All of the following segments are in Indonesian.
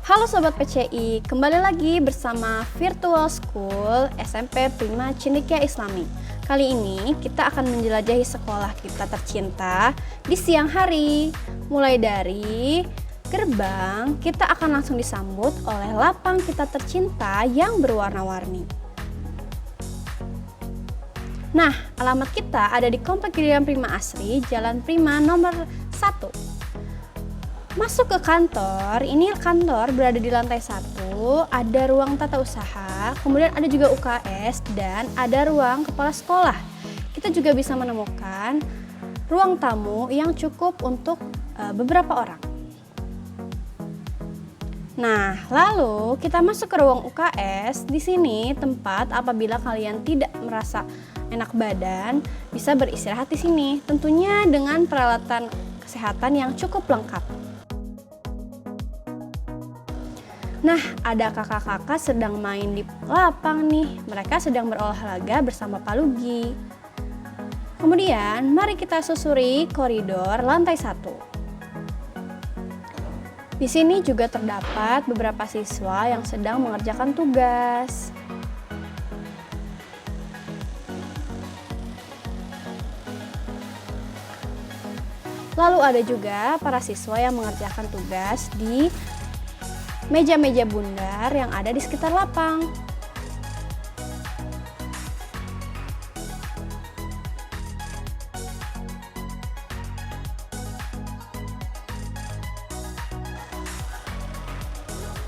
Halo Sobat PCI, kembali lagi bersama Virtual School SMP Prima Cendekia Islami. Kali ini kita akan menjelajahi sekolah kita tercinta di siang hari. Mulai dari gerbang, kita akan langsung disambut oleh lapang kita tercinta yang berwarna-warni. Nah, alamat kita ada di Komplek Gereja Prima Asri, Jalan Prima nomor 1. Masuk ke kantor, ini kantor berada di lantai 1, ada ruang tata usaha, kemudian ada juga UKS dan ada ruang kepala sekolah. Kita juga bisa menemukan ruang tamu yang cukup untuk beberapa orang. Nah, lalu kita masuk ke ruang UKS. Di sini tempat apabila kalian tidak merasa enak badan, bisa beristirahat di sini. Tentunya dengan peralatan kesehatan yang cukup lengkap. Nah, ada kakak-kakak sedang main di lapang nih. Mereka sedang berolahraga bersama Palugi. Kemudian, mari kita susuri koridor lantai 1. Di sini juga terdapat beberapa siswa yang sedang mengerjakan tugas. Lalu ada juga para siswa yang mengerjakan tugas di meja-meja bundar yang ada di sekitar lapang.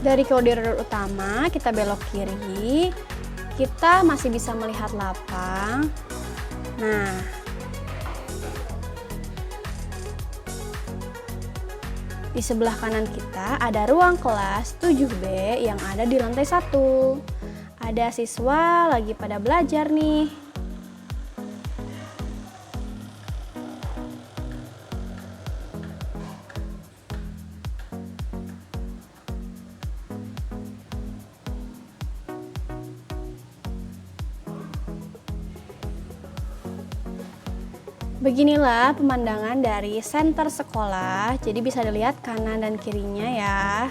Dari koridor utama kita belok kiri, kita masih bisa melihat lapang. Nah, di sebelah kanan kita ada ruang kelas 7B yang ada di lantai 1. Ada siswa lagi pada belajar nih. Beginilah pemandangan dari senter sekolah, jadi bisa dilihat kanan dan kirinya ya.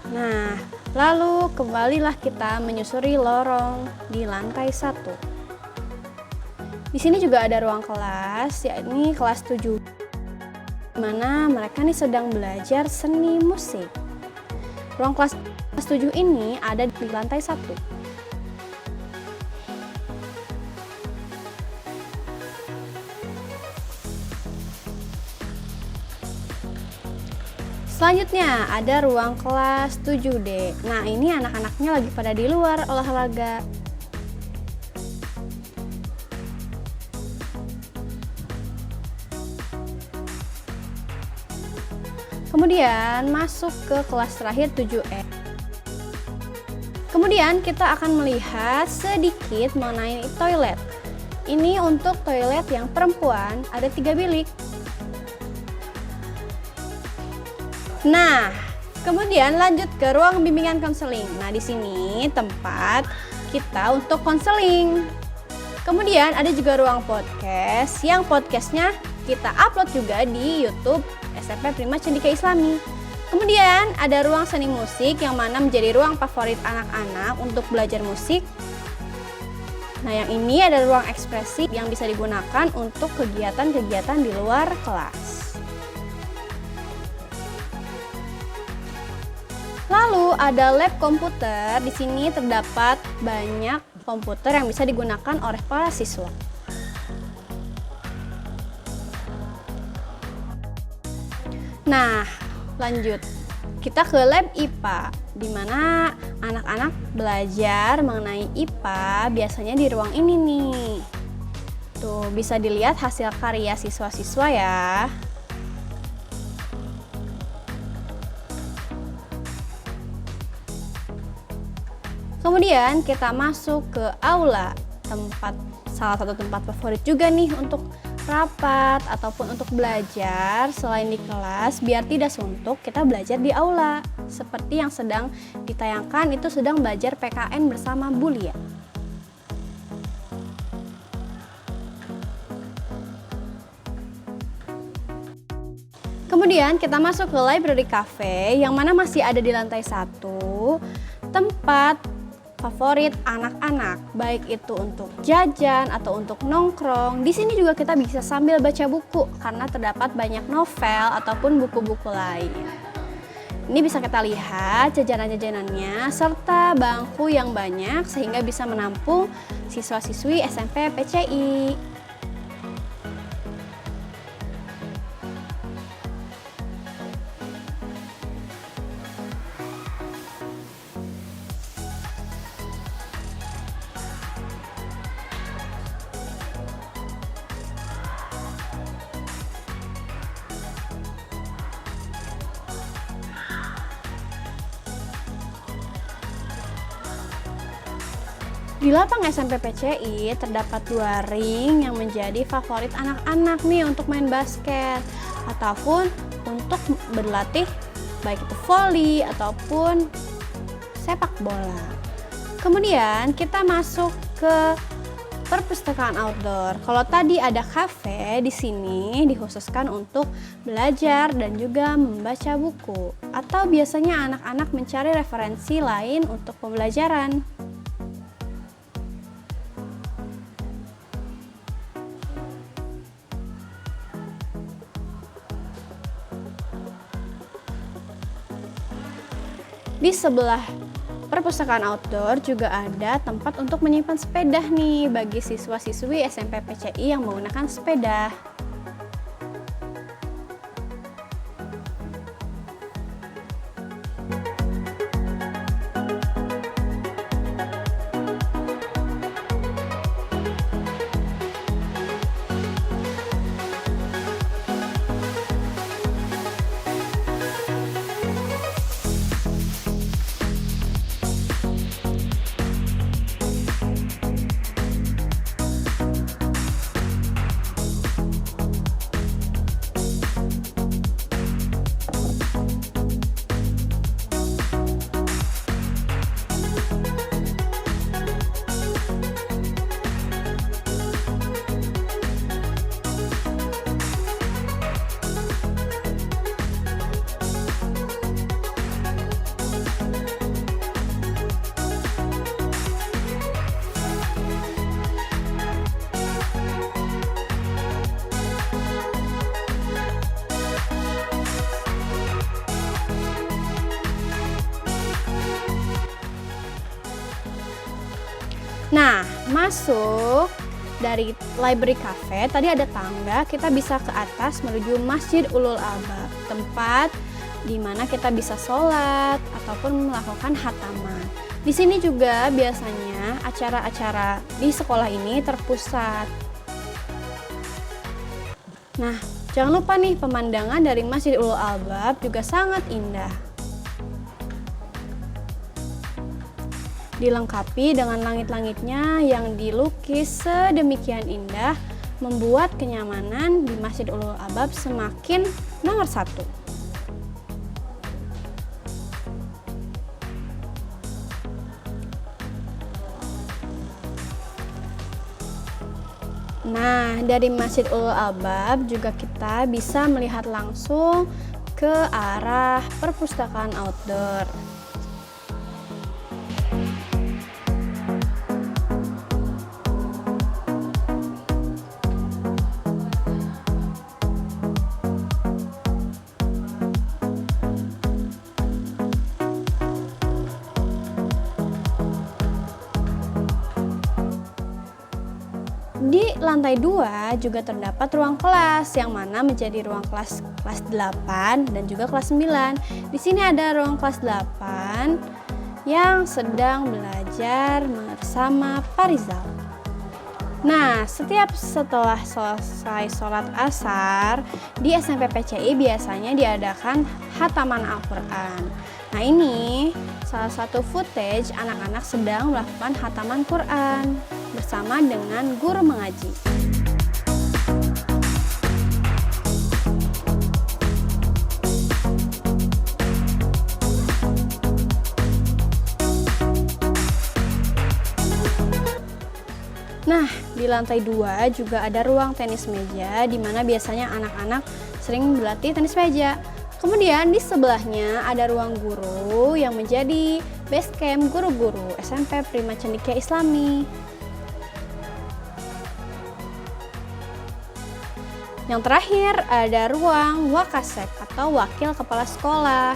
Nah, lalu kembalilah kita menyusuri lorong di lantai 1. Di sini juga ada ruang kelas, yakni kelas 7, di mana mereka nih sedang belajar seni musik. Ruang kelas 7 ini ada di lantai 1. Selanjutnya ada ruang kelas 7D. Nah, ini anak-anaknya lagi pada di luar olahraga. Kemudian masuk ke kelas terakhir 7E. Kemudian kita akan melihat sedikit mengenai toilet. Ini untuk toilet yang perempuan ada 3 bilik. Nah, kemudian lanjut ke ruang bimbingan konseling. Nah, di sini tempat kita untuk konseling. Kemudian ada juga ruang podcast, yang podcastnya kita upload juga di YouTube SMP Prima Cendekia Islami. Kemudian ada ruang seni musik yang mana menjadi ruang favorit anak-anak untuk belajar musik. Nah, yang ini ada ruang ekspresi yang bisa digunakan untuk kegiatan-kegiatan di luar kelas. Lalu ada lab komputer. Di sini terdapat banyak komputer yang bisa digunakan oleh para siswa. Nah, lanjut. Kita ke lab IPA, di mana anak-anak belajar mengenai IPA biasanya di ruang ini nih. Tuh, bisa dilihat hasil karya siswa-siswa ya. Kemudian kita masuk ke aula, salah satu tempat favorit juga nih untuk rapat ataupun untuk belajar. Selain di kelas, biar tidak suntuk, kita belajar di aula. Seperti yang sedang ditayangkan, itu sedang belajar PKN bersama Bulia. Kemudian kita masuk ke library cafe yang mana masih ada di lantai 1, tempat favorit anak-anak, baik itu untuk jajan atau untuk nongkrong. Di sini juga kita bisa sambil baca buku karena terdapat banyak novel ataupun buku-buku lain. Ini bisa kita lihat jajanan-jajanannya serta bangku yang banyak sehingga bisa menampung siswa-siswi SMP PCI. Di lapang SMP PCI terdapat 2 ring yang menjadi favorit anak-anak nih untuk main basket ataupun untuk berlatih baik itu voli ataupun sepak bola. Kemudian kita masuk ke perpustakaan outdoor. Kalau tadi ada kafe, di sini dikhususkan untuk belajar dan juga membaca buku atau biasanya anak-anak mencari referensi lain untuk pembelajaran. Di sebelah perpustakaan outdoor juga ada tempat untuk menyimpan sepeda nih bagi siswa-siswi SMP PCI yang menggunakan sepeda. Nah, masuk dari library cafe, tadi ada tangga, kita bisa ke atas menuju Masjid Ulul Albab, tempat di mana kita bisa sholat ataupun melakukan khataman. Di sini juga biasanya acara-acara di sekolah ini terpusat. Nah, jangan lupa nih pemandangan dari Masjid Ulul Albab juga sangat indah. Dilengkapi dengan langit-langitnya yang dilukis sedemikian indah, membuat kenyamanan di Masjid Ulul Albab semakin nomor 1. Nah, dari Masjid Ulul Albab juga kita bisa melihat langsung ke arah perpustakaan outdoor. Di lantai 2 juga terdapat ruang kelas yang mana menjadi ruang kelas 8 dan juga kelas 9. Di sini ada ruang kelas 8 yang sedang belajar bersama Pak Rizal. Nah, setelah selesai sholat asar di SMP PCI biasanya diadakan khataman Al-Quran. Nah, ini salah satu footage anak-anak sedang melakukan khataman Quran bersama dengan guru mengaji. Nah, di lantai 2 juga ada ruang tenis meja di mana biasanya anak-anak sering berlatih tenis meja. Kemudian di sebelahnya ada ruang guru yang menjadi base camp guru-guru SMP Prima Cendekia Islami. Yang terakhir ada ruang wakasek atau wakil kepala sekolah.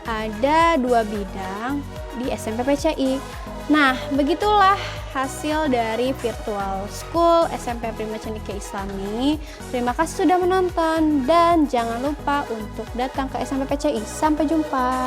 Ada 2 bidang di SMP PCI. Nah, begitulah hasil dari virtual school SMP Prima Cendekia Islami. Terima kasih sudah menonton dan jangan lupa untuk datang ke SMP PCI. Sampai jumpa.